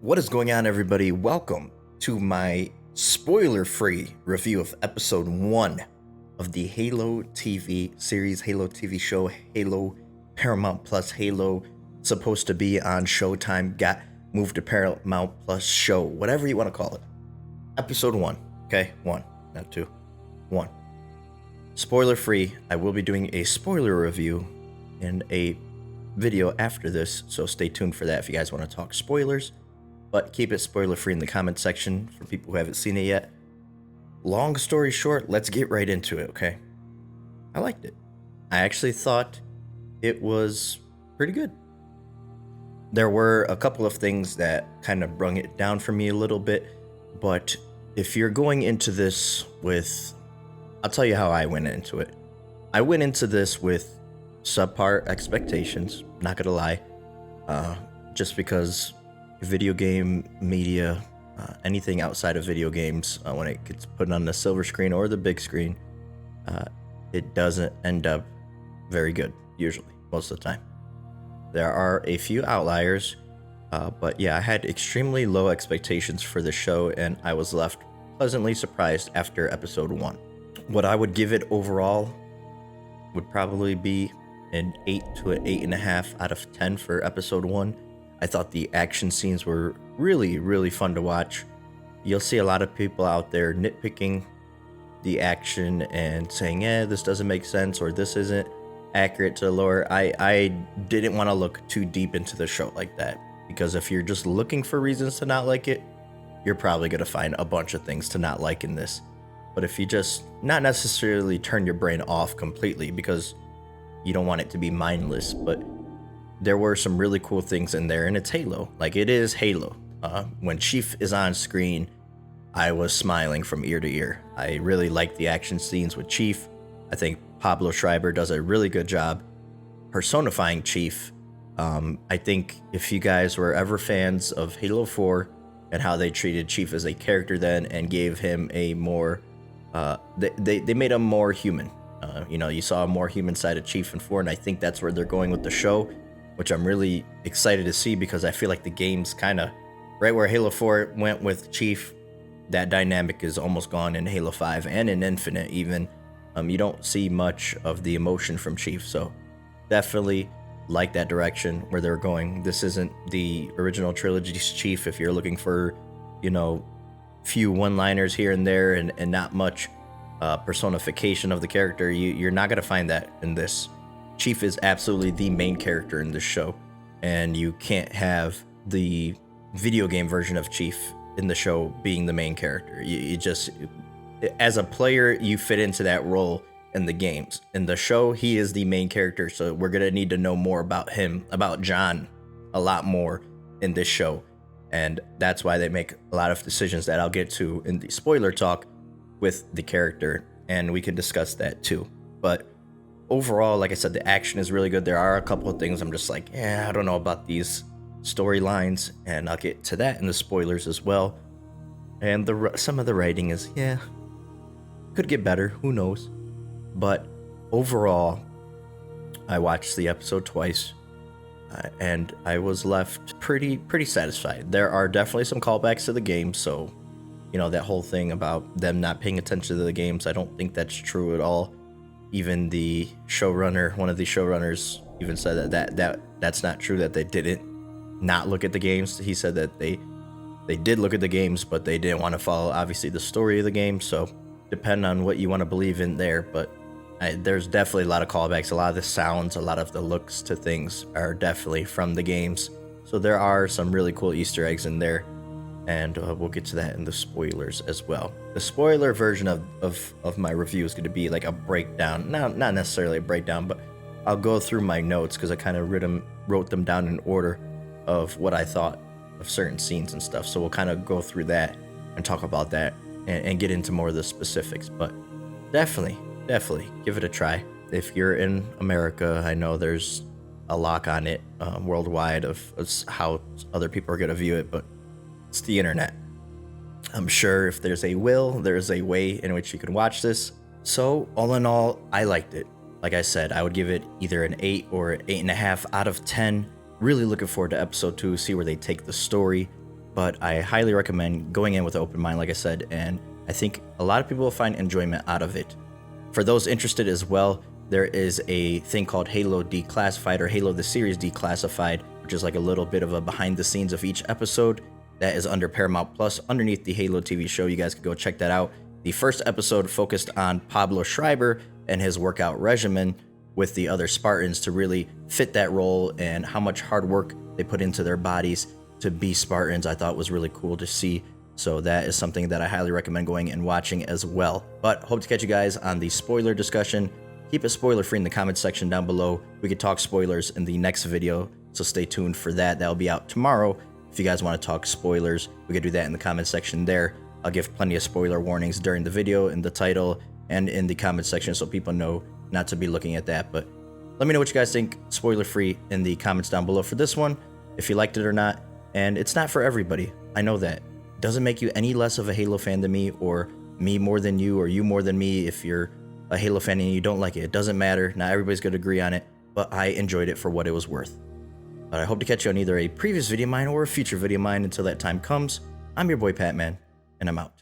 What is going on, everybody? Welcome to my spoiler-free review of episode 1 of the Halo TV series, Halo TV show, Halo Paramount Plus, Halo supposed to be on Showtime, got moved to Paramount Plus show, whatever you want to call it. Episode 1, okay? 1, not 2. 1. Spoiler-free. I will be doing a spoiler review in a video after this, so stay tuned for that if you guys want to talk spoilers. But keep it spoiler-free in the comment section for people who haven't seen it yet. Long story short, let's get right into it, okay? I liked it. I actually thought it was pretty good. There were a couple of things that kind of brung it down for me a little bit, but if you're going into this with... I'll tell you how I went into it. I went into this with subpar expectations, not gonna lie, just because video game media, anything outside of video games, when it gets put on the silver screen or the big screen, it doesn't end up very good, usually, most of the time. There are a few outliers, but yeah, I had extremely low expectations for the show, and I was left pleasantly surprised after episode 1. What I would give it overall would probably be an 8 to an 8.5 out of 10 for episode 1. I thought the action scenes were really, really fun to watch. You'll see a lot of people out there nitpicking the action and saying, this doesn't make sense, or this isn't accurate to the lore. I didn't want to look too deep into the show like that, because if you're just looking for reasons to not like it, you're probably going to find a bunch of things to not like in this. But if you just not necessarily turn your brain off completely, because you don't want it to be mindless, but there were some really cool things in there, and it's Halo. Like, it is Halo. When Chief is on screen, I was smiling from ear to ear. I really like the action scenes with Chief. I think Pablo Schreiber does a really good job personifying Chief. I think if you guys were ever fans of Halo 4 and how they treated Chief as a character then and gave him a more... they made him more human. You saw a more human side of Chief in 4, and I think that's where they're going with the show, which I'm really excited to see, because I feel like the game's kind of right where Halo 4 went with Chief. That dynamic is almost gone in Halo 5 and in Infinite even. You don't see much of the emotion from Chief, so definitely like that direction where they're going. This isn't the original trilogy's Chief. If you're looking for, few one-liners here and there and not much personification of the character, you're not going to find that in this. Chief is absolutely the main character in this show, and you can't have the video game version of Chief in the show being the main character. You just, as a player, you fit into that role in the games. In the show, he is the main character, so we're gonna need to know more about him, about John, a lot more in this show, and that's why they make a lot of decisions that I'll get to in the spoiler talk with the character, and we can discuss that too. But overall, like I said, the action is really good. There are a couple of things I'm just like, I don't know about these storylines, and I'll get to that in the spoilers as well. And some of the writing is, could get better, who knows. But overall, I watched the episode twice, and I was left pretty satisfied. There are definitely some callbacks to the game, so, that whole thing about them not paying attention to the games, I don't think that's true at all. Even the showrunner, one of the showrunners, even said that's not true, that they didn't not look at the games. He said that they did look at the games, but they didn't want to follow, obviously, the story of the game. So depend on what you want to believe in there. But there's definitely a lot of callbacks. A lot of the sounds, a lot of the looks to things are definitely from the games. So there are some really cool Easter eggs in there. And we'll get to that in the spoilers as well. The spoiler version of my review is going to be like a breakdown. Not necessarily a breakdown, but I'll go through my notes, because I kind of wrote them down in order of what I thought of certain scenes and stuff. So we'll kind of go through that and talk about that and get into more of the specifics. But definitely give it a try. If you're in America, I know there's a lock on it worldwide of how other people are going to view it, but it's the internet. I'm sure if there's a will, there's a way in which you can watch this. So all in all, I liked it. Like I said, I would give it either an 8 or an 8.5 out of 10. Really looking forward to episode 2, see where they take the story. but I highly recommend going in with an open mind, like I said, and I think a lot of people will find enjoyment out of it. For those interested as well, there is a thing called Halo Declassified, or Halo the Series Declassified, which is like a little bit of a behind the scenes of each episode. That is under Paramount Plus, underneath the Halo TV show. You guys can go check that out. The first episode focused on Pablo Schreiber and his workout regimen with the other Spartans to really fit that role, and how much hard work they put into their bodies to be Spartans. I thought was really cool to see. So that is something that I highly recommend going and watching as well. But hope to catch you guys on the spoiler discussion. Keep it spoiler free in the comments section down below. We could talk spoilers in the next video, so stay tuned for that. That'll be out tomorrow. If you guys want to talk spoilers, we could do that in the comment section there. I'll give plenty of spoiler warnings during the video, in the title, and in the comment section, so people know not to be looking at that. But let me know what you guys think, spoiler free, in the comments down below for this one, if you liked it or not. And it's not for everybody, I know that. It doesn't make you any less of a Halo fan than me, or me more than you, or you more than me if you're a Halo fan and you don't like it. It doesn't matter. Not everybody's going to agree on it, but I enjoyed it for what it was worth. But I hope to catch you on either a previous video of mine or a future video of mine. Until that time comes, I'm your boy Patman, and I'm out.